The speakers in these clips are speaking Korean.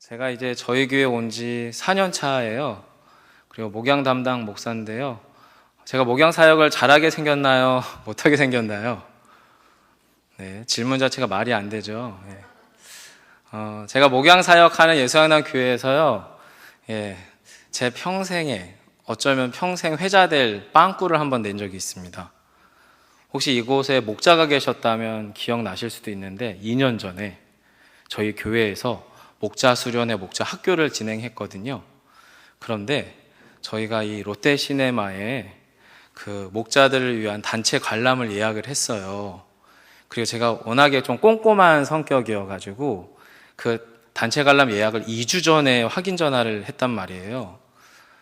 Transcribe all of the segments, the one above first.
제가 이제 저희 교회 온 지 4년 차예요. 그리고 목양 담당 목사인데요. 제가 목양 사역을 잘하게 생겼나요? 못하게 생겼나요? 네, 질문 자체가 말이 안 되죠. 네. 제가 목양 사역하는 예수양남 교회에서요, 제 평생에 어쩌면 평생 회자될 빵꾸를 한번 낸 적이 있습니다. 혹시 이곳에 목자가 계셨다면 기억나실 수도 있는데 2년 전에 저희 교회에서 목자 수련회 목자 학교를 진행했거든요. 그런데 저희가 이 롯데시네마에 그 목자들을 위한 단체 관람을 예약을 했어요. 그리고 제가 워낙에 좀 꼼꼼한 성격이어가지고 그 단체 관람 예약을 2주 전에 확인 전화를 했단 말이에요.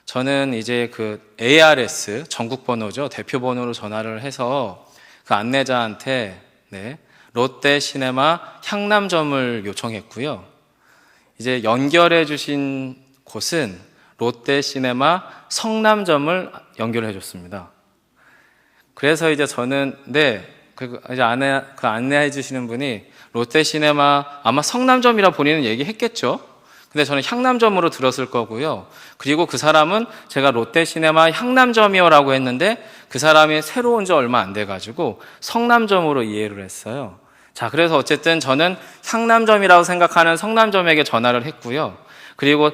저는 이제 그 ARS 전국 번호죠, 대표 번호로 전화를 해서 그 안내자한테 롯데시네마 향남점을 요청했고요. 이제 연결해 주신 곳은 롯데시네마 성남점을 연결해 줬습니다. 그래서 이제 저는 이제 안내해 주시는 분이 롯데시네마 아마 성남점이라 본인은 얘기했겠죠. 근데 저는 향남점으로 들었을 거고요. 그리고 그 사람은 제가 롯데시네마 향남점이요라고 했는데 그 사람이 새로 온 지 얼마 안 돼가지고 성남점으로 이해를 했어요. 자, 그래서 어쨌든 저는 향남점이라고 생각하는 성남점에게 전화를 했고요. 그리고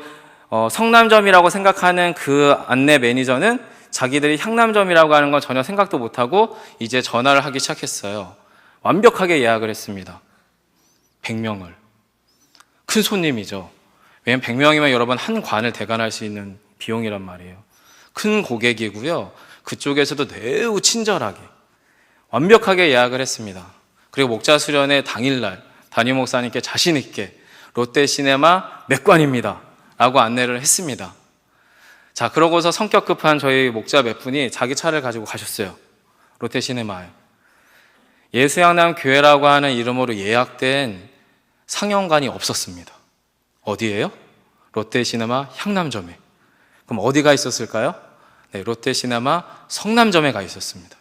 성남점이라고 생각하는 그 안내 매니저는 자기들이 향남점이라고 하는 건 전혀 생각도 못하고 이제 전화를 하기 시작했어요. 완벽하게 예약을 했습니다. 100명을. 큰 손님이죠. 왜냐면 100명이면 여러분 한 관을 대관할 수 있는 비용이란 말이에요. 큰 고객이고요. 그쪽에서도 매우 친절하게 완벽하게 예약을 했습니다. 그리고 목자 수련회 당일날 담임 목사님께 자신 있게 롯데시네마 몇 관입니다 라고 안내를 했습니다. 자, 그러고서 성격 급한 저희 목자 몇 분이 자기 차를 가지고 가셨어요. 롯데시네마에. 예수양남 교회라고 하는 이름으로 예약된 상영관이 없었습니다. 어디예요? 롯데시네마 향남점에. 그럼 어디가 있었을까요? 네, 롯데시네마 성남점에 가 있었습니다.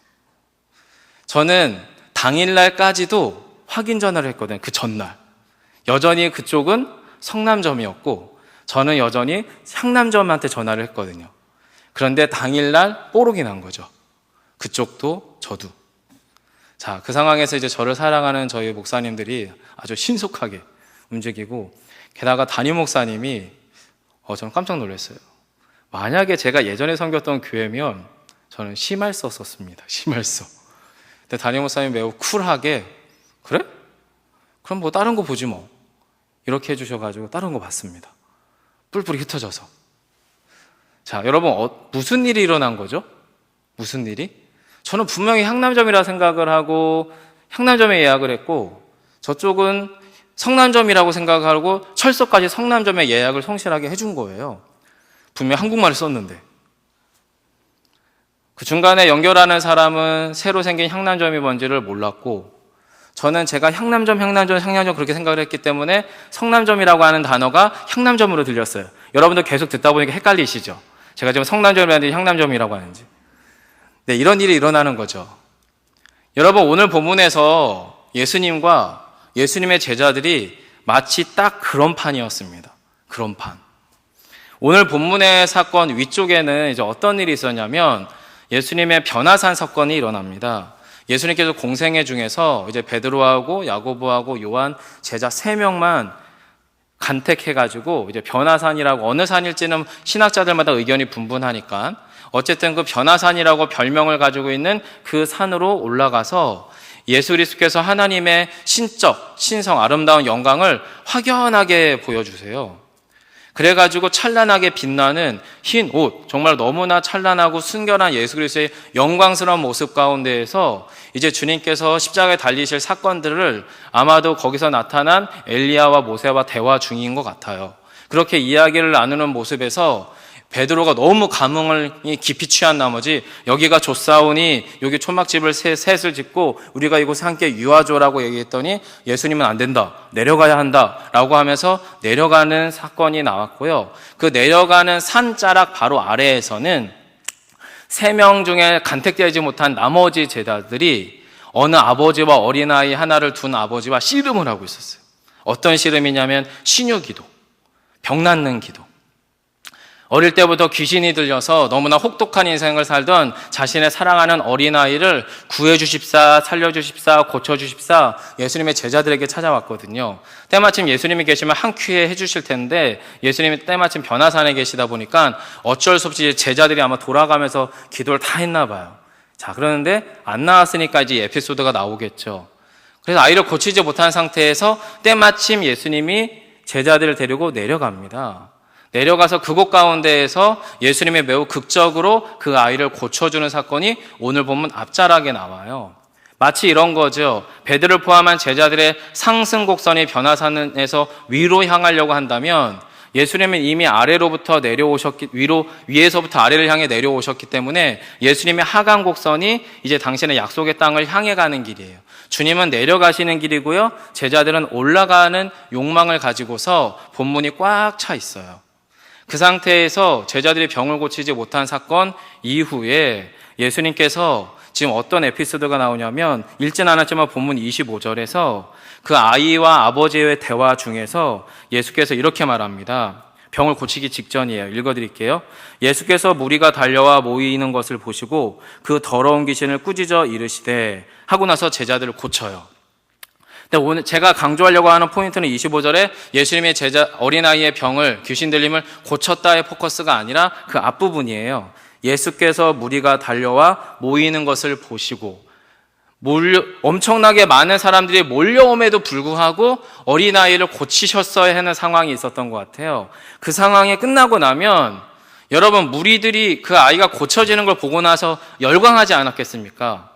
저는 당일날까지도 확인 전화를 했거든요. 그 전날. 여전히 그쪽은 성남점이었고 저는 여전히 향남점한테 전화를 했거든요. 그런데 당일날 뽀록이 난 거죠. 그쪽도 저도. 자, 그 상황에서 이제 저를 사랑하는 저희 목사님들이 아주 신속하게 움직이고, 게다가 담임 목사님이 저는 깜짝 놀랐어요. 만약에 제가 예전에 섬겼던 교회면 저는 심할서 썼습니다. 심할서. 근데 담임 목사님이 매우 쿨하게, 그래? 그럼 뭐 다른 거 보지 뭐. 이렇게 해주셔가지고 다른 거 봤습니다. 뿔뿔이 흩어져서. 자, 여러분 무슨 일이 일어난 거죠? 무슨 일이? 저는 분명히 향남점이라 생각을 하고 향남점에 예약을 했고, 저쪽은 성남점이라고 생각하고 철서까지 성남점에 예약을 성실하게 해준 거예요. 분명 한국말을 썼는데. 그 중간에 연결하는 사람은 새로 생긴 향남점이 뭔지를 몰랐고, 저는 제가 향남점 그렇게 생각을 했기 때문에 성남점이라고 하는 단어가 향남점으로 들렸어요. 여러분도 계속 듣다 보니까 헷갈리시죠? 제가 지금 성남점이라는데 향남점이라고 하는지. 네, 이런 일이 일어나는 거죠. 여러분, 오늘 본문에서 예수님과 예수님의 제자들이 마치 딱 그런 판이었습니다. 그런 판. 오늘 본문의 사건 위쪽에는 이제 어떤 일이 있었냐면 예수님의 변화산 사건이 일어납니다. 예수님께서 공생애 중에서 이제 베드로하고 야고보하고 요한 제자 3명만 간택해가지고 이제 변화산이라고, 어느 산일지는 신학자들마다 의견이 분분하니까 어쨌든 그 변화산이라고 별명을 가지고 있는 그 산으로 올라가서 예수 그리스도께서 하나님의 신적, 신성, 아름다운 영광을 확연하게 보여주세요. 그래가지고 찬란하게 빛나는 흰 옷, 정말 너무나 찬란하고 순결한 예수 그리스도의 영광스러운 모습 가운데에서 이제 주님께서 십자가에 달리실 사건들을 아마도 거기서 나타난 엘리야와 모세와 대화 중인 것 같아요. 그렇게 이야기를 나누는 모습에서 베드로가 너무 감흥을 깊이 취한 나머지 여기가 좁사오니 여기 초막집을 셋을 짓고 우리가 이곳에 함께 유하조라고 얘기했더니 예수님은 안 된다, 내려가야 한다 라고 하면서 내려가는 사건이 나왔고요. 그 내려가는 산자락 바로 아래에서는 3명 중에 간택되지 못한 나머지 제자들이 어느 아버지와 어린아이 하나를 둔 아버지와 씨름을 하고 있었어요. 어떤 씨름이냐면 신유기도, 병 낫는 기도. 어릴 때부터 귀신이 들려서 너무나 혹독한 인생을 살던 자신의 사랑하는 어린아이를 구해주십사, 살려주십사, 고쳐주십사 예수님의 제자들에게 찾아왔거든요. 때마침 예수님이 계시면 한 큐에 해주실 텐데 예수님이 때마침 변화산에 계시다 보니까 어쩔 수 없이 제자들이 아마 돌아가면서 기도를 다 했나 봐요. 자, 그러는데 안 나왔으니까 이제 에피소드가 나오겠죠. 그래서 아이를 고치지 못한 상태에서 때마침 예수님이 제자들을 데리고 내려갑니다. 내려가서 그곳 가운데에서 예수님이 매우 극적으로 그 아이를 고쳐주는 사건이 오늘 본문 앞자락에 나와요. 마치 이런 거죠. 베드로를 포함한 제자들의 상승 곡선이 변화산에서 위로 향하려고 한다면 예수님은 이미 아래로부터 위에서부터 아래를 향해 내려오셨기 때문에 예수님의 하강 곡선이 이제 당신의 약속의 땅을 향해 가는 길이에요. 주님은 내려가시는 길이고요. 제자들은 올라가는 욕망을 가지고서 본문이 꽉 차 있어요. 그 상태에서 제자들이 병을 고치지 못한 사건 이후에 예수님께서 지금 어떤 에피소드가 나오냐면 읽진 않았지만 본문 25절에서 그 아이와 아버지의 대화 중에서 예수께서 이렇게 말합니다. 병을 고치기 직전이에요. 읽어드릴게요. 예수께서 무리가 달려와 모이는 것을 보시고 그 더러운 귀신을 꾸짖어 이르시되 하고 나서 제자들을 고쳐요. 근데 오늘 제가 강조하려고 하는 포인트는 25절에 예수님의 어린아이의 병을, 귀신 들림을 고쳤다의 포커스가 아니라 그 앞부분이에요. 예수께서 무리가 달려와 모이는 것을 보시고 엄청나게 많은 사람들이 몰려옴에도 불구하고 어린아이를 고치셨어야 하는 상황이 있었던 것 같아요. 그 상황이 끝나고 나면 여러분, 무리들이 그 아이가 고쳐지는 걸 보고 나서 열광하지 않았겠습니까?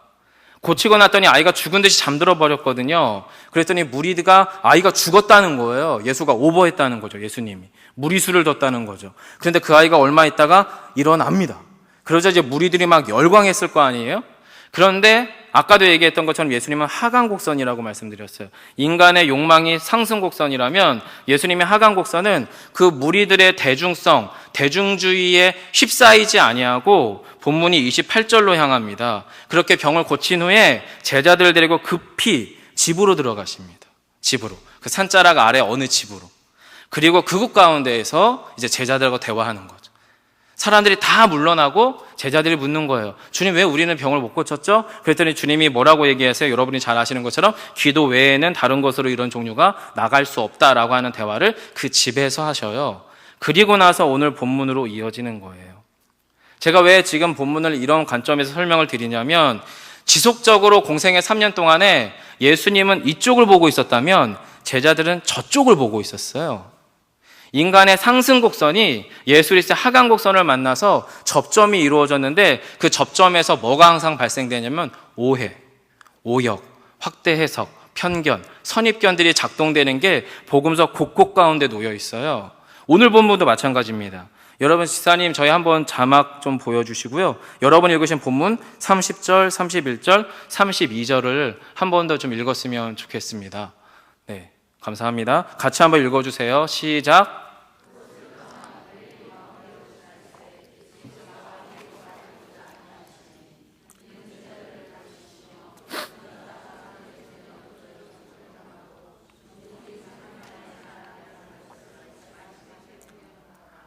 고치고 났더니 아이가 죽은 듯이 잠들어 버렸거든요. 그랬더니 무리가 아이가 죽었다는 거예요. 예수가 오버했다는 거죠. 예수님이 무리수를 뒀다는 거죠. 그런데 그 아이가 얼마 있다가 일어납니다. 그러자 이제 무리들이 막 열광했을 거 아니에요? 그런데 아까도 얘기했던 것처럼 예수님은 하강곡선이라고 말씀드렸어요. 인간의 욕망이 상승곡선이라면 예수님의 하강곡선은 그 무리들의 대중성, 대중주의에 휩싸이지 아니하고 본문이 28절로 향합니다. 그렇게 병을 고친 후에 제자들을 데리고 급히 집으로 들어가십니다. 집으로. 그 산자락 아래 어느 집으로. 그리고 그곳 가운데에서 이제 제자들과 대화하는 거죠. 사람들이 다 물러나고 제자들이 묻는 거예요. 주님, 왜 우리는 병을 못 고쳤죠? 그랬더니 주님이 뭐라고 얘기하세요? 여러분이 잘 아시는 것처럼 기도 외에는 다른 것으로 이런 종류가 나갈 수 없다라고 하는 대화를 그 집에서 하셔요. 그리고 나서 오늘 본문으로 이어지는 거예요. 제가 왜 지금 본문을 이런 관점에서 설명을 드리냐면 지속적으로 공생의 3년 동안에 예수님은 이쪽을 보고 있었다면 제자들은 저쪽을 보고 있었어요. 인간의 상승곡선이 예수 그리스도의 하강곡선을 만나서 접점이 이루어졌는데 그 접점에서 뭐가 항상 발생되냐면 오해, 오역, 확대 해석, 편견, 선입견들이 작동되는 게 복음서 곳곳 가운데 놓여 있어요. 오늘 본문도 마찬가지입니다. 여러분, 지사님 저희 한번 자막 좀 보여주시고요. 여러분이 읽으신 본문 30절, 31절, 32절을 한 번 더 좀 읽었으면 좋겠습니다. 네, 감사합니다. 같이 한번 읽어주세요. 시작.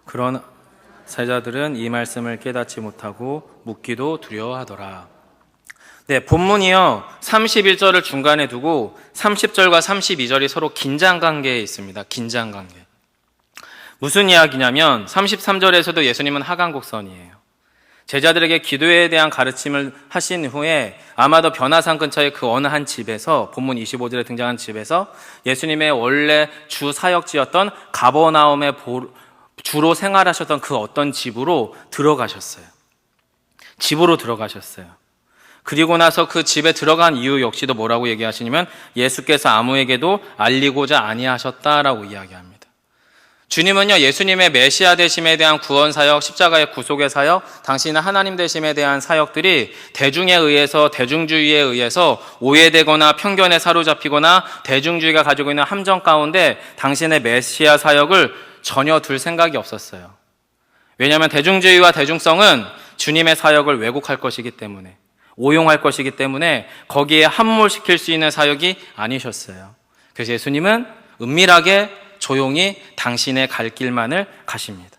그런 제자들은 이 말씀을 깨닫지 못하고 묻기도 두려워하더라. 네, 본문이요 31절을 중간에 두고 30절과 32절이 서로 긴장관계에 있습니다. 긴장관계. 무슨 이야기냐면 33절에서도 예수님은 하강곡선이에요. 제자들에게 기도에 대한 가르침을 하신 후에 아마도 변화산 근처의 그 어느 한 집에서, 본문 25절에 등장한 집에서 예수님의 원래 주 사역지였던 가버나움에 주로 생활하셨던 그 어떤 집으로 들어가셨어요. 집으로 들어가셨어요. 그리고 나서 그 집에 들어간 이유 역시도 뭐라고 얘기하시냐면 예수께서 아무에게도 알리고자 아니하셨다라고 이야기합니다. 주님은요, 예수님의 메시아 되심에 대한 구원 사역, 십자가의 구속의 사역, 당신은 하나님 되심에 대한 사역들이 대중에 의해서, 대중주의에 의해서 오해되거나 편견에 사로잡히거나 대중주의가 가지고 있는 함정 가운데 당신의 메시아 사역을 전혀 둘 생각이 없었어요. 왜냐하면 대중주의와 대중성은 주님의 사역을 왜곡할 것이기 때문에, 오용할 것이기 때문에 거기에 함몰시킬 수 있는 사역이 아니셨어요. 그래서 예수님은 은밀하게 조용히 당신의 갈 길만을 가십니다.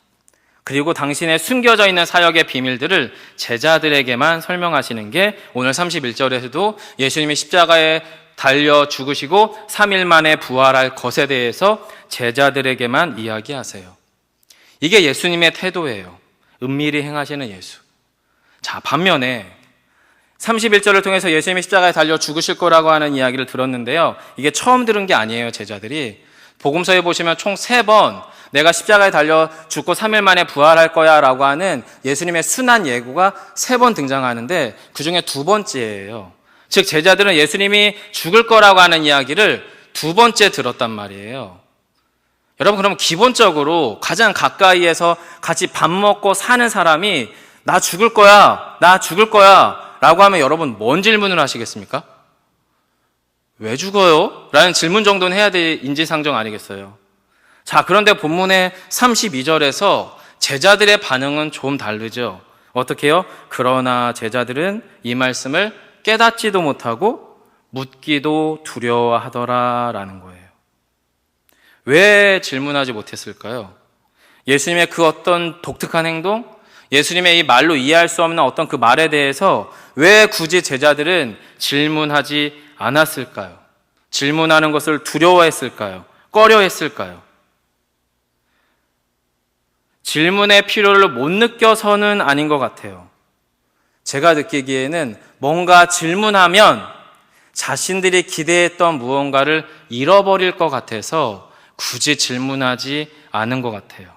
그리고 당신의 숨겨져 있는 사역의 비밀들을 제자들에게만 설명하시는 게 오늘 31절에서도 예수님이 십자가에 달려 죽으시고 3일 만에 부활할 것에 대해서 제자들에게만 이야기하세요. 이게 예수님의 태도예요. 은밀히 행하시는 예수. 자, 반면에 31절을 통해서 예수님이 십자가에 달려 죽으실 거라고 하는 이야기를 들었는데요. 이게 처음 들은 게 아니에요, 제자들이. 복음서에 보시면 총 3번 내가 십자가에 달려 죽고 3일 만에 부활할 거야 라고 하는 예수님의 순한 예고가 3번 등장하는데 그 중에 2번째예요. 즉 제자들은 예수님이 죽을 거라고 하는 이야기를 2번째 들었단 말이에요. 여러분, 그럼 기본적으로 가장 가까이에서 같이 밥 먹고 사는 사람이 나 죽을 거야 라고 하면 여러분 뭔 질문을 하시겠습니까? 왜 죽어요? 라는 질문 정도는 해야 될 인지상정 아니겠어요? 자, 그런데 본문의 32절에서 제자들의 반응은 좀 다르죠. 어떻게 해요? 그러나 제자들은 이 말씀을 깨닫지도 못하고 묻기도 두려워하더라 라는 거예요. 왜 질문하지 못했을까요? 예수님의 그 어떤 독특한 행동, 예수님의 이 말로 이해할 수 없는 어떤 그 말에 대해서 왜 굳이 제자들은 질문하지 않았을까요? 질문하는 것을 두려워했을까요? 꺼려했을까요? 질문의 필요를 못 느껴서는 아닌 것 같아요. 제가 느끼기에는 뭔가 질문하면 자신들이 기대했던 무언가를 잃어버릴 것 같아서 굳이 질문하지 않은 것 같아요.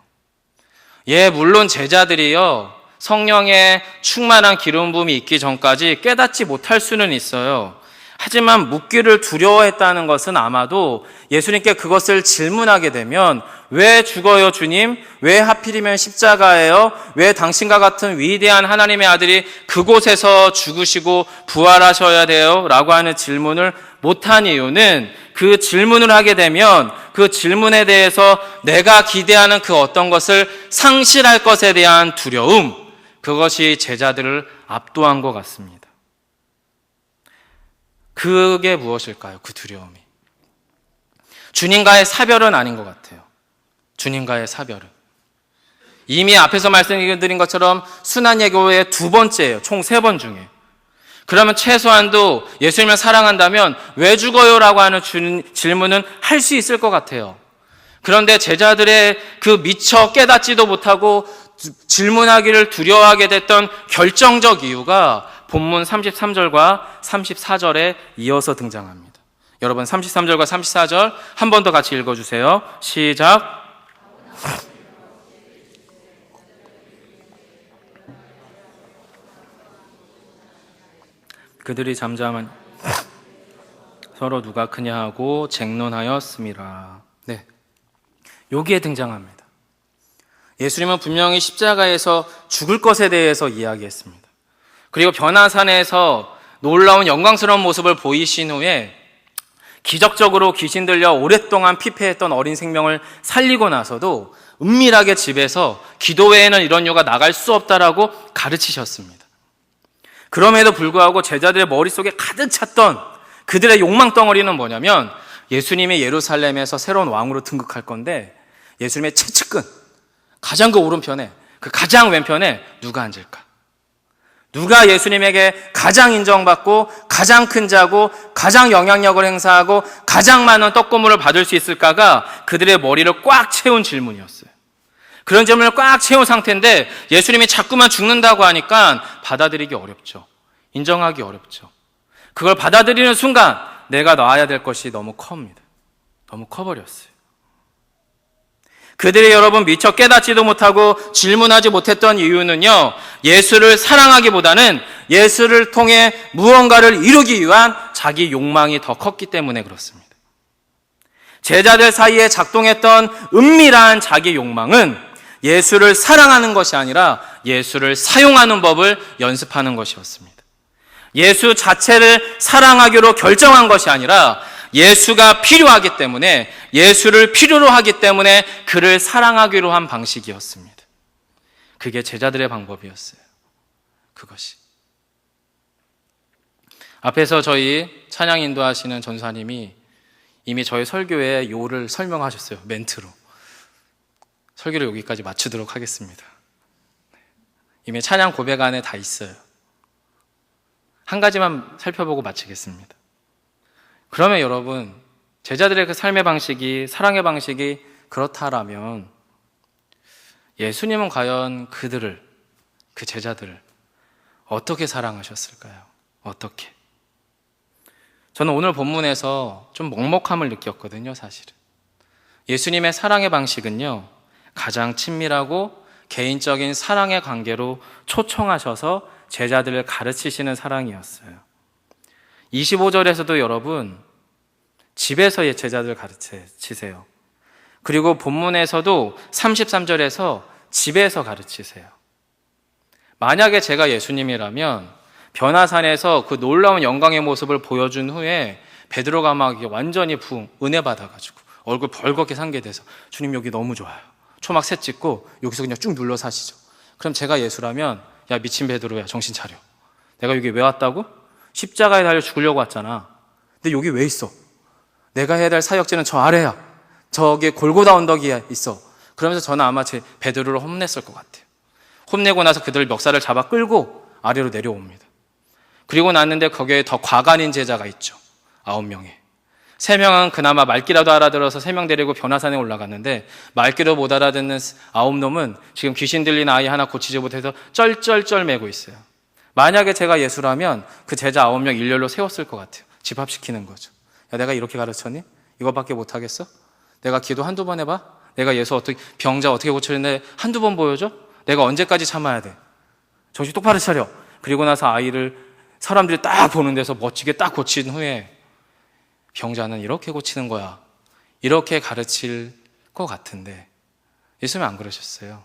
물론 제자들이요, 성령의 충만한 기름 부음이 있기 전까지 깨닫지 못할 수는 있어요. 하지만 묻기를 두려워했다는 것은 아마도 예수님께 그것을 질문하게 되면 왜 죽어요 주님? 왜 하필이면 십자가예요? 왜 당신과 같은 위대한 하나님의 아들이 그곳에서 죽으시고 부활하셔야 돼요? 라고 하는 질문을 못한 이유는 그 질문을 하게 되면 그 질문에 대해서 내가 기대하는 그 어떤 것을 상실할 것에 대한 두려움, 그것이 제자들을 압도한 것 같습니다. 그게 무엇일까요? 그 두려움이. 주님과의 사별은 아닌 것 같아요. 주님과의 사별은. 이미 앞에서 말씀드린 것처럼 순한 예고의 2번째예요. 총 3번 중에. 그러면 최소한도 예수님을 사랑한다면 왜 죽어요? 라고 하는 질문은 할 수 있을 것 같아요. 그런데 제자들의 그 미처 깨닫지도 못하고 질문하기를 두려워하게 됐던 결정적 이유가 본문 33절과 34절에 이어서 등장합니다. 여러분 33절과 34절 한 번 더 같이 읽어주세요. 시작. 그들이 잠잠한 서로 누가 크냐 하고 쟁론하였음이라. 네, 여기에 등장합니다. 예수님은 분명히 십자가에서 죽을 것에 대해서 이야기했습니다. 그리고 변화산에서 놀라운 영광스러운 모습을 보이신 후에 기적적으로 귀신 들려 오랫동안 피폐했던 어린 생명을 살리고 나서도 은밀하게 집에서 기도 외에는 이런 유가 나갈 수 없다라고 가르치셨습니다. 그럼에도 불구하고 제자들의 머릿속에 가득 찼던 그들의 욕망 덩어리는 뭐냐면 예수님이 예루살렘에서 새로운 왕으로 등극할 건데 예수님의 최측근, 가장 그 오른편에, 그 가장 왼편에 누가 앉을까? 누가 예수님에게 가장 인정받고 가장 큰 자고 가장 영향력을 행사하고 가장 많은 떡고물을 받을 수 있을까가 그들의 머리를 꽉 채운 질문이었어요. 그런 질문을 꽉 채운 상태인데 예수님이 자꾸만 죽는다고 하니까 받아들이기 어렵죠. 인정하기 어렵죠. 그걸 받아들이는 순간 내가 놔야 될 것이 너무 큽니다. 너무 커버렸어요. 그들이 여러분 미처 깨닫지도 못하고 질문하지 못했던 이유는요, 예수를 사랑하기보다는 예수를 통해 무언가를 이루기 위한 자기 욕망이 더 컸기 때문에 그렇습니다. 제자들 사이에 작동했던 은밀한 자기 욕망은 예수를 사랑하는 것이 아니라 예수를 사용하는 법을 연습하는 것이었습니다. 예수 자체를 사랑하기로 결정한 것이 아니라 예수가 필요하기 때문에, 예수를 필요로 하기 때문에 그를 사랑하기로 한 방식이었습니다. 그게 제자들의 방법이었어요. 그것이. 앞에서 저희 찬양 인도하시는 전사님이 이미 저희 설교에 요를 설명하셨어요. 멘트로. 설교를 여기까지 마치도록 하겠습니다. 이미 찬양 고백 안에 다 있어요. 한 가지만 살펴보고 마치겠습니다. 그러면 여러분, 제자들의 그 삶의 방식이, 사랑의 방식이 그렇다라면 예수님은 과연 그들을, 그 제자들을 어떻게 사랑하셨을까요? 어떻게? 저는 오늘 본문에서 좀 먹먹함을 느꼈거든요, 사실은. 예수님의 사랑의 방식은요, 가장 친밀하고 개인적인 사랑의 관계로 초청하셔서 제자들을 가르치시는 사랑이었어요. 25절에서도 여러분, 집에서 제자들 가르치세요. 그리고 본문에서도 33절에서 집에서 가르치세요. 만약에 제가 예수님이라면 변화산에서 그 놀라운 영광의 모습을 보여준 후에 베드로가 막 완전히 은혜 받아가지고 얼굴 벌겋게 상게 돼서 주님 여기 너무 좋아요. 초막 셋 찍고 여기서 그냥 쭉 눌러 사시죠. 그럼 제가 예수라면 야 미친 베드로야 정신 차려. 내가 여기 왜 왔다고? 십자가에 달려 죽으려고 왔잖아. 근데 여기 왜 있어? 내가 해야 될 사역지는 저 아래야. 저기 골고다 언덕이 있어. 그러면서 저는 아마 제 베드로를 혼냈을 것 같아요. 혼내고 나서 그들 멱살을 잡아 끌고 아래로 내려옵니다. 그리고 났는데 거기에 더 과간인 제자가 있죠. 9명에. 3명은 그나마 말귀라도 알아들어서 3명 데리고 변화산에 올라갔는데 말귀도 못 알아듣는 9놈은 지금 귀신 들린 아이 하나 고치지 못해서 쩔쩔쩔 매고 있어요. 만약에 제가 예수라면 그 제자 9명 일렬로 세웠을 것 같아요. 집합시키는 거죠. 야, 내가 이렇게 가르쳤니? 이거밖에 못하겠어? 내가 기도 한두 번 해봐? 내가 예수 병자 어떻게 고치는데 한두 번 보여줘? 내가 언제까지 참아야 돼? 정신 똑바로 차려. 그리고 나서 아이를 사람들이 딱 보는 데서 멋지게 딱 고친 후에 병자는 이렇게 고치는 거야. 이렇게 가르칠 것 같은데 예수님은 안 그러셨어요.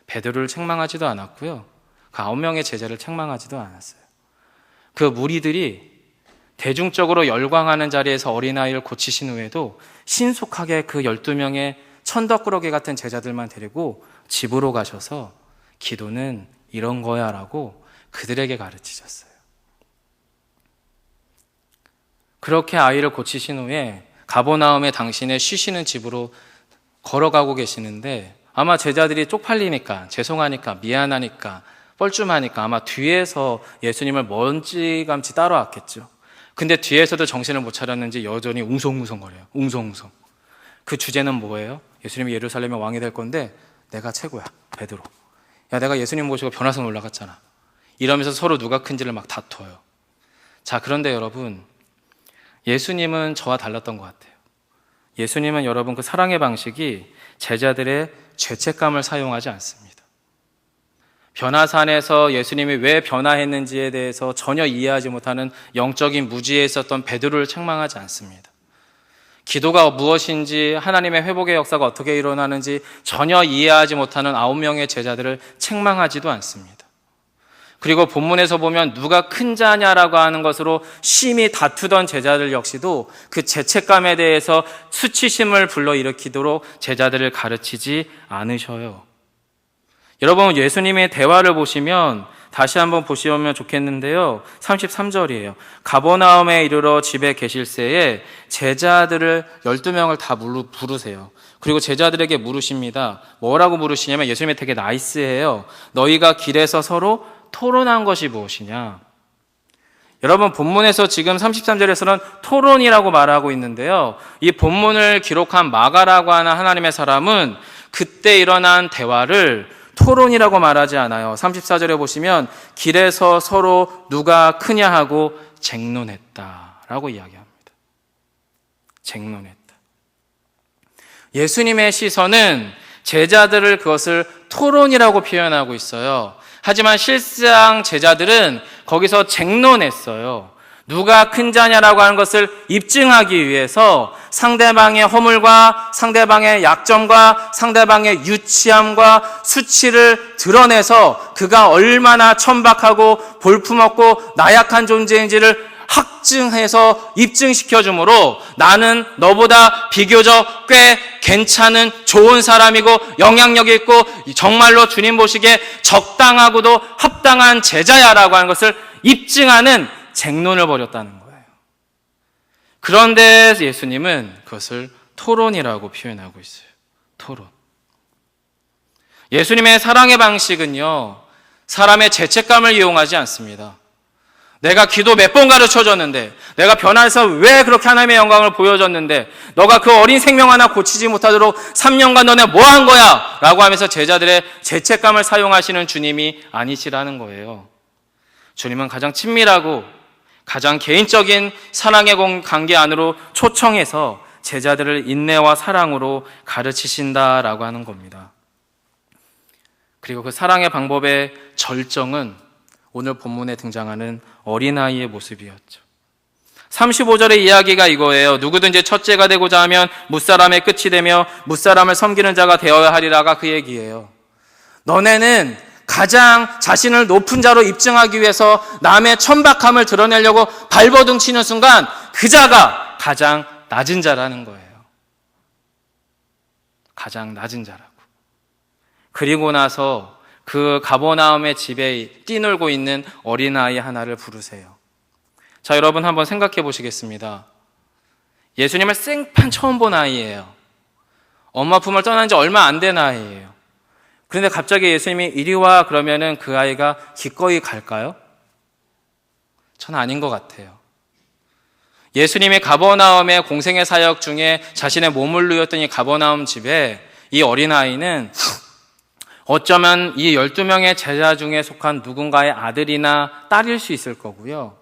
베드로를 책망하지도 않았고요. 그 9명의 제자를 책망하지도 않았어요. 그 무리들이 대중적으로 열광하는 자리에서 어린아이를 고치신 후에도 신속하게 그 12명의 천덕꾸러기 같은 제자들만 데리고 집으로 가셔서 기도는 이런 거야 라고 그들에게 가르치셨어요. 그렇게 아이를 고치신 후에 가버나움에 당신의 쉬시는 집으로 걸어가고 계시는데 아마 제자들이 쪽팔리니까, 죄송하니까, 미안하니까, 뻘쭘하니까 아마 뒤에서 예수님을 먼지감치 따라왔겠죠. 근데 뒤에서도 정신을 못 차렸는지 여전히 웅성웅성거려요. 웅성웅성. 그 주제는 뭐예요? 예수님이 예루살렘의 왕이 될 건데 내가 최고야, 베드로. 야, 내가 예수님 모시고 변화산 올라갔잖아. 이러면서 서로 누가 큰지를 막 다퉈요. 자, 그런데 여러분, 예수님은 저와 달랐던 것 같아요. 예수님은 여러분 그 사랑의 방식이 제자들의 죄책감을 사용하지 않습니다. 변화산에서 예수님이 왜 변화했는지에 대해서 전혀 이해하지 못하는 영적인 무지에 있었던 베드로를 책망하지 않습니다. 기도가 무엇인지, 하나님의 회복의 역사가 어떻게 일어나는지 전혀 이해하지 못하는 9명의 제자들을 책망하지도 않습니다. 그리고 본문에서 보면 누가 큰 자냐라고 하는 것으로 심히 다투던 제자들 역시도 그 죄책감에 대해서 수치심을 불러일으키도록 제자들을 가르치지 않으셔요. 여러분, 예수님의 대화를 보시면 다시 한번 보시면 좋겠는데요. 33절이에요. 가버나움에 이르러 집에 계실 새에 제자들을 12명을 다 부르세요. 그리고 제자들에게 물으십니다. 뭐라고 물으시냐면 예수님이 되게 나이스해요. 너희가 길에서 서로 토론한 것이 무엇이냐? 여러분, 본문에서 지금 33절에서는 토론이라고 말하고 있는데요. 이 본문을 기록한 마가라고 하는 하나님의 사람은 그때 일어난 대화를 토론이라고 말하지 않아요. 34절에 보시면 길에서 서로 누가 크냐 하고 쟁론했다라고 이야기합니다. 쟁론했다. 예수님의 시선은 제자들을 그것을 토론이라고 표현하고 있어요. 하지만 실상 제자들은 거기서 쟁론했어요. 누가 큰 자냐라고 하는 것을 입증하기 위해서 상대방의 허물과 상대방의 약점과 상대방의 유치함과 수치를 드러내서 그가 얼마나 천박하고 볼품없고 나약한 존재인지를 확증해서 입증시켜주므로 나는 너보다 비교적 꽤 괜찮은 좋은 사람이고 영향력이 있고 정말로 주님 보시기에 적당하고도 합당한 제자야라고 하는 것을 입증하는 쟁론을 벌였다는 거예요. 그런데 예수님은 그것을 토론이라고 표현하고 있어요. 토론. 예수님의 사랑의 방식은요, 사람의 죄책감을 이용하지 않습니다. 내가 기도 몇 번 가르쳐줬는데, 내가 변화해서 왜 그렇게 하나님의 영광을 보여줬는데, 너가 그 어린 생명 하나 고치지 못하도록 3년간 너네 뭐 한 거야? 라고 하면서 제자들의 죄책감을 사용하시는 주님이 아니시라는 거예요. 주님은 가장 친밀하고 가장 개인적인 사랑의 관계 안으로 초청해서 제자들을 인내와 사랑으로 가르치신다라고 하는 겁니다. 그리고 그 사랑의 방법의 절정은 오늘 본문에 등장하는 어린아이의 모습이었죠. 35절의 이야기가 이거예요. 누구든지 첫째가 되고자 하면 무사람의 끝이 되며 무사람을 섬기는 자가 되어야 하리라가 그 얘기예요. 너네는 가장 자신을 높은 자로 입증하기 위해서 남의 천박함을 드러내려고 발버둥 치는 순간 그 자가 가장 낮은 자라는 거예요. 가장 낮은 자라고. 그리고 나서 그 가버나움의 집에 뛰놀고 있는 어린아이 하나를 부르세요. 자, 여러분 한번 생각해 보시겠습니다. 예수님을 생판 처음 본 아이예요. 엄마 품을 떠난 지 얼마 안 된 아이예요. 그런데 갑자기 예수님이 이리 와 그러면은 그 아이가 기꺼이 갈까요? 전 아닌 것 같아요. 예수님이 가버나움의 공생의 사역 중에 자신의 몸을 누였던 이 가버나움 집에 이 어린아이는 어쩌면 이 12명의 제자 중에 속한 누군가의 아들이나 딸일 수 있을 거고요.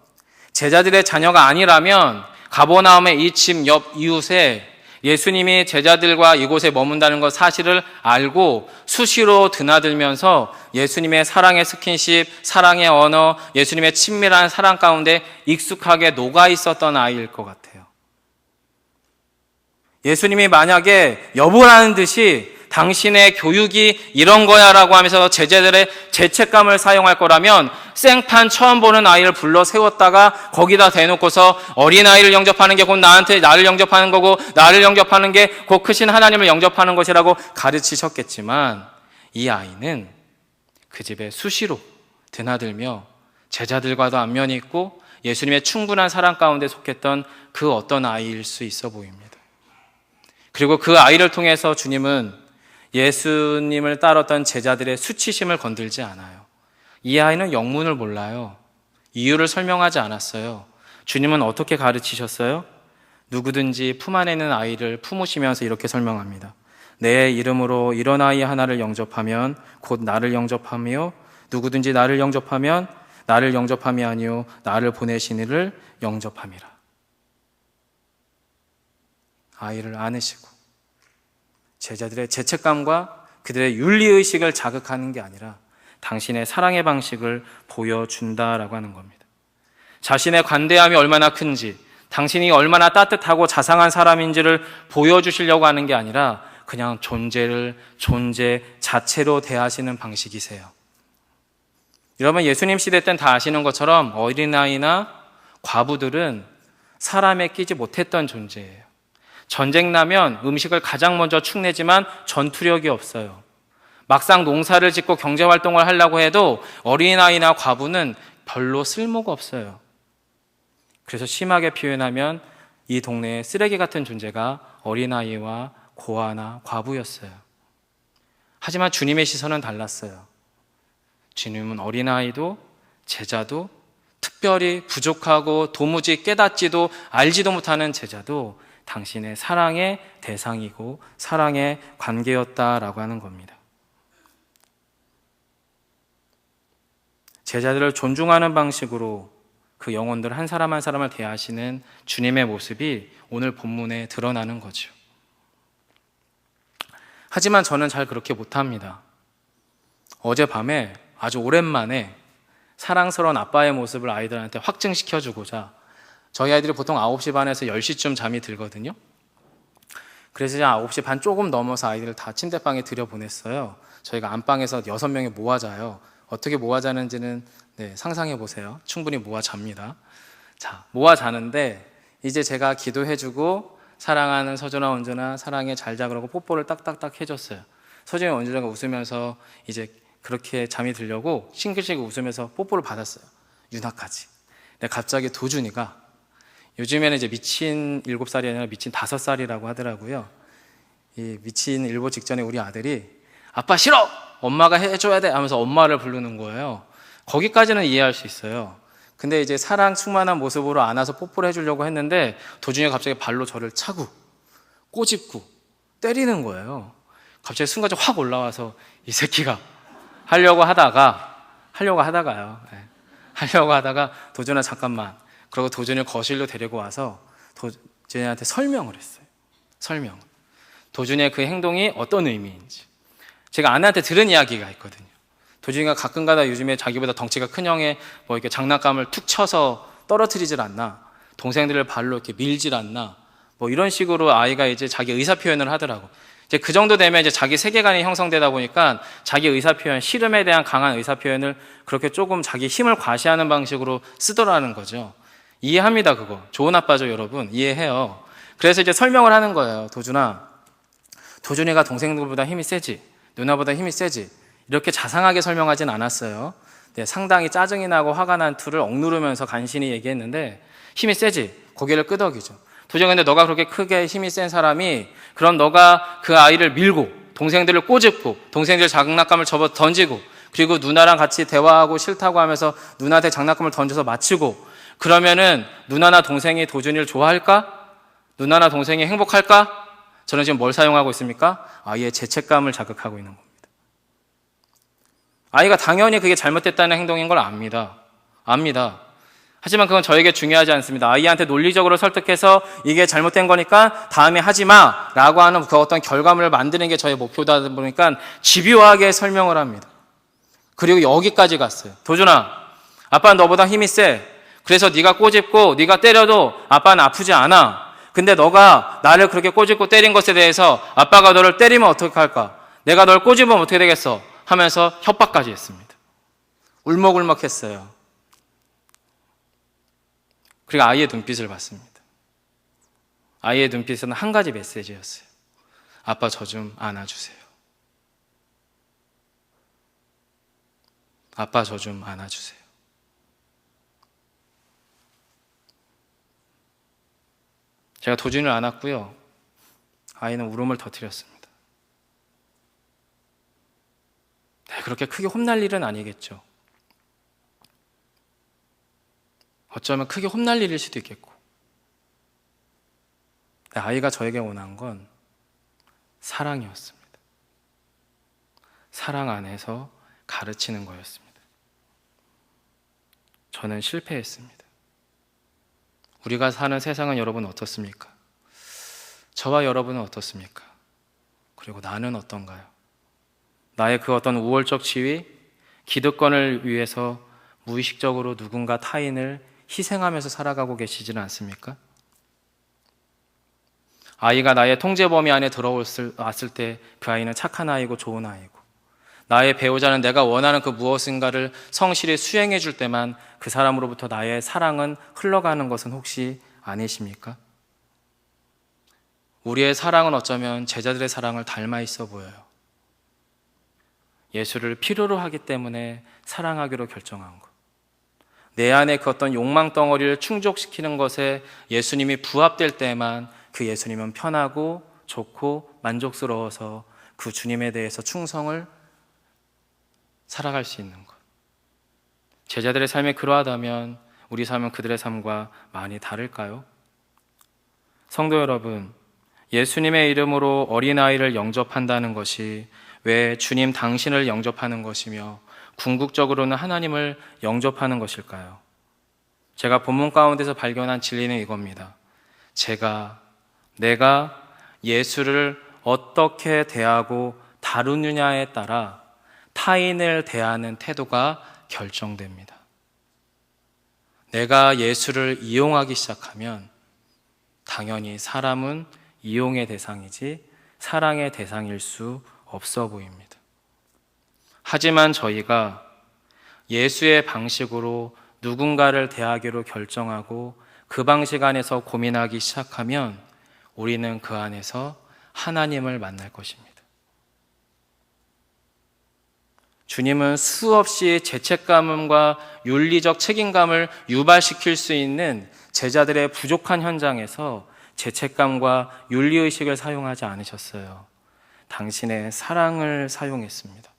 제자들의 자녀가 아니라면 가버나움의 이 집 옆 이웃에 예수님이 제자들과 이곳에 머문다는 것 사실을 알고 수시로 드나들면서 예수님의 사랑의 스킨십, 사랑의 언어, 예수님의 친밀한 사랑 가운데 익숙하게 녹아 있었던 아이일 것 같아요. 예수님이 만약에 여보라는 듯이 당신의 교육이 이런 거야 라고 하면서 제자들의 죄책감을 사용할 거라면 생판 처음 보는 아이를 불러 세웠다가 거기다 대놓고서 어린아이를 영접하는 게 곧 나를 영접하는 거고 나를 영접하는 게 곧 크신 하나님을 영접하는 것이라고 가르치셨겠지만 이 아이는 그 집에 수시로 드나들며 제자들과도 안면이 있고 예수님의 충분한 사랑 가운데 속했던 그 어떤 아이일 수 있어 보입니다. 그리고 그 아이를 통해서 주님은 예수님을 따랐던 제자들의 수치심을 건들지 않아요. 이 아이는 영문을 몰라요. 이유를 설명하지 않았어요. 주님은 어떻게 가르치셨어요? 누구든지 품 안에 있는 아이를 품으시면서 이렇게 설명합니다. 내 이름으로 이런 아이 하나를 영접하면 곧 나를 영접하며 누구든지 나를 영접하면 나를 영접함이 아니요 나를 보내신 이를 영접함이라. 아이를 안으시고 제자들의 죄책감과 그들의 윤리의식을 자극하는 게 아니라 당신의 사랑의 방식을 보여준다라고 하는 겁니다. 자신의 관대함이 얼마나 큰지, 당신이 얼마나 따뜻하고 자상한 사람인지를 보여주시려고 하는 게 아니라 그냥 존재 자체로 대하시는 방식이세요. 여러분, 예수님 시대 때는 다 아시는 것처럼 어린아이나 과부들은 사람에 끼지 못했던 존재예요. 전쟁 나면 음식을 가장 먼저 축내지만 전투력이 없어요. 막상 농사를 짓고 경제활동을 하려고 해도 어린아이나 과부는 별로 쓸모가 없어요. 그래서 심하게 표현하면 이 동네의 쓰레기 같은 존재가 어린아이와 고아나 과부였어요. 하지만 주님의 시선은 달랐어요. 주님은 어린아이도 제자도 특별히 부족하고 도무지 깨닫지도 알지도 못하는 제자도 당신의 사랑의 대상이고 사랑의 관계였다라고 하는 겁니다. 제자들을 존중하는 방식으로 그 영혼들 한 사람 한 사람을 대하시는 주님의 모습이 오늘 본문에 드러나는 거죠. 하지만 저는 잘 그렇게 못합니다. 어젯밤에 아주 오랜만에 사랑스러운 아빠의 모습을 아이들한테 확증시켜주고자 저희 아이들이 보통 9시 반에서 10시쯤 잠이 들거든요. 그래서 9시 반 조금 넘어서 아이들을 다 침대방에 들여보냈어요. 저희가 안방에서 6명이 모아 자요. 어떻게 모아 자는지는 상상해 보세요. 충분히 모아 잡니다. 자, 모아 자는데 이제 제가 기도해주고 사랑하는 서준아, 원준아, 사랑해, 잘 자 그러고 뽀뽀를 딱딱딱 해줬어요. 서준이, 원준아가 웃으면서 이제 그렇게 잠이 들려고 싱글싱글 웃으면서 뽀뽀를 받았어요. 윤아까지. 근데 갑자기 도준이가 요즘에는 이제 미친 7살이 아니라 미친 5살이라고 하더라고요. 이 미친 일보 직전에 우리 아들이 아빠 싫어! 엄마가 해줘야 돼! 하면서 엄마를 부르는 거예요. 거기까지는 이해할 수 있어요. 근데 이제 사랑 충만한 모습으로 안아서 뽀뽀를 해주려고 했는데 도중에 갑자기 발로 저를 차고 꼬집고 때리는 거예요. 갑자기 순간적으로 확 올라와서 이 새끼가 하려고 하다가요. 하려고 하다가 도준아 잠깐만. 그러고 도준을 거실로 데리고 와서 도준이한테 설명을 했어요. 설명. 도준이의 그 행동이 어떤 의미인지. 제가 아내한테 들은 이야기가 있거든요. 도준이가 가끔가다 요즘에 자기보다 덩치가 큰 형의 뭐 이렇게 장난감을 툭 쳐서 떨어뜨리질 않나, 동생들을 발로 이렇게 밀질 않나, 뭐 이런 식으로 아이가 이제 자기 의사 표현을 하더라고. 이제 그 정도 되면 이제 자기 세계관이 형성되다 보니까 자기 의사 표현, 싫음에 대한 강한 의사 표현을 그렇게 조금 자기 힘을 과시하는 방식으로 쓰더라는 거죠. 이해합니다, 그거. 좋은 아빠죠, 여러분. 이해해요. 그래서 이제 설명을 하는 거예요. 도준이가 동생들보다 힘이 세지, 누나보다 힘이 세지. 이렇게 자상하게 설명하진 않았어요. 네, 상당히 짜증이 나고 화가 난 투를 억누르면서 간신히 얘기했는데 힘이 세지, 고개를 끄덕이죠. 도준이 근데 너가 그렇게 크게 힘이 센 사람이 그럼 너가 그 아이를 밀고 동생들을 꼬집고 동생들 장난감을 접어 던지고 그리고 누나랑 같이 대화하고 싫다고 하면서 누나한테 장난감을 던져서 맞추고 그러면은 누나나 동생이 도준이를 좋아할까? 누나나 동생이 행복할까? 저는 지금 뭘 사용하고 있습니까? 아이의 죄책감을 자극하고 있는 겁니다. 아이가 당연히 그게 잘못됐다는 행동인 걸 압니다. 하지만 그건 저에게 중요하지 않습니다. 아이한테 논리적으로 설득해서 이게 잘못된 거니까 다음에 하지 마 라고 하는 그 어떤 결과물을 만드는 게 저의 목표다 보니까 집요하게 설명을 합니다. 그리고 여기까지 갔어요. 도준아, 아빠는 너보다 힘이 세. 그래서 네가 꼬집고 네가 때려도 아빠는 아프지 않아. 근데 너가 나를 그렇게 꼬집고 때린 것에 대해서 아빠가 너를 때리면 어떻게 할까? 내가 널 꼬집으면 어떻게 되겠어? 하면서 협박까지 했습니다. 울먹울먹했어요. 그리고 아이의 눈빛을 봤습니다. 아이의 눈빛은 한 가지 메시지였어요. 아빠 저 좀 안아주세요. 아빠 저 좀 안아주세요. 제가 도준이를 안았고요. 아이는 울음을 터뜨렸습니다. 네, 그렇게 크게 혼날 일은 아니겠죠. 어쩌면 크게 혼날 일일 수도 있겠고. 아이가 저에게 원한 건 사랑이었습니다. 사랑 안에서 가르치는 거였습니다. 저는 실패했습니다. 우리가 사는 세상은 여러분 어떻습니까? 저와 여러분은 어떻습니까? 그리고 나는 어떤가요? 나의 그 어떤 우월적 지위, 기득권을 위해서 무의식적으로 누군가 타인을 희생하면서 살아가고 계시지는 않습니까? 아이가 나의 통제 범위 안에 들어왔을 때 그 아이는 착한 아이고 좋은 아이고 나의 배우자는 내가 원하는 그 무엇인가를 성실히 수행해 줄 때만 그 사람으로부터 나의 사랑은 흘러가는 것은 혹시 아니십니까? 우리의 사랑은 어쩌면 제자들의 사랑을 닮아 있어 보여요. 예수를 필요로 하기 때문에 사랑하기로 결정한 것. 내 안에 그 어떤 욕망 덩어리를 충족시키는 것에 예수님이 부합될 때만 그 예수님은 편하고 좋고 만족스러워서 그 주님에 대해서 충성을 살아갈 수 있는 것. 제자들의 삶이 그러하다면 우리 삶은 그들의 삶과 많이 다를까요? 성도 여러분, 예수님의 이름으로 어린아이를 영접한다는 것이 왜 주님 당신을 영접하는 것이며 궁극적으로는 하나님을 영접하는 것일까요? 제가 본문 가운데서 발견한 진리는 이겁니다. 내가 예수를 어떻게 대하고 다루느냐에 따라 타인을 대하는 태도가 결정됩니다. 내가 예수를 이용하기 시작하면 당연히 사람은 이용의 대상이지 사랑의 대상일 수 없어 보입니다. 하지만 저희가 예수의 방식으로 누군가를 대하기로 결정하고 그 방식 안에서 고민하기 시작하면 우리는 그 안에서 하나님을 만날 것입니다. 주님은 수없이 죄책감과 윤리적 책임감을 유발시킬 수 있는 제자들의 부족한 현장에서 죄책감과 윤리의식을 사용하지 않으셨어요. 당신의 사랑을 사용했습니다.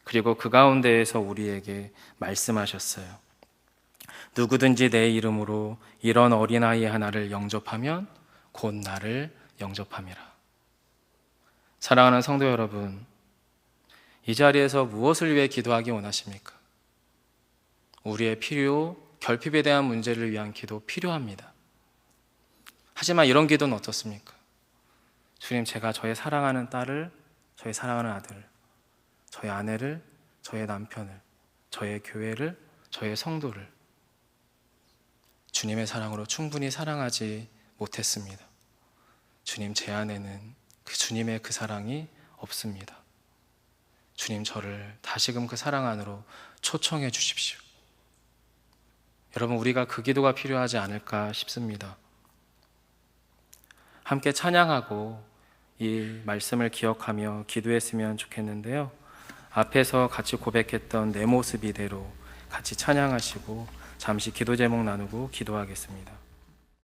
그리고 그 가운데에서 우리에게 말씀하셨어요. 누구든지 내 이름으로 이런 어린아이 하나를 영접하면 곧 나를 영접함이라. 사랑하는 성도 여러분, 이 자리에서 무엇을 위해 기도하기 원하십니까? 우리의 필요, 결핍에 대한 문제를 위한 기도 필요합니다. 하지만 이런 기도는 어떻습니까? 주님, 제가 저의 사랑하는 딸을, 저의 사랑하는 아들을, 저의 아내를, 저의 남편을, 저의 교회를, 저의 성도를 주님의 사랑으로 충분히 사랑하지 못했습니다. 주님, 제 안에는 주님의 그 사랑이 없습니다. 주님, 저를 다시금 그 사랑 안으로 초청해 주십시오. 여러분, 우리가 그 기도가 필요하지 않을까 싶습니다. 함께 찬양하고 이 말씀을 기억하며 기도했으면 좋겠는데요. 앞에서 같이 고백했던 내 모습 이대로 같이 찬양하시고 잠시 기도 제목 나누고 기도하겠습니다.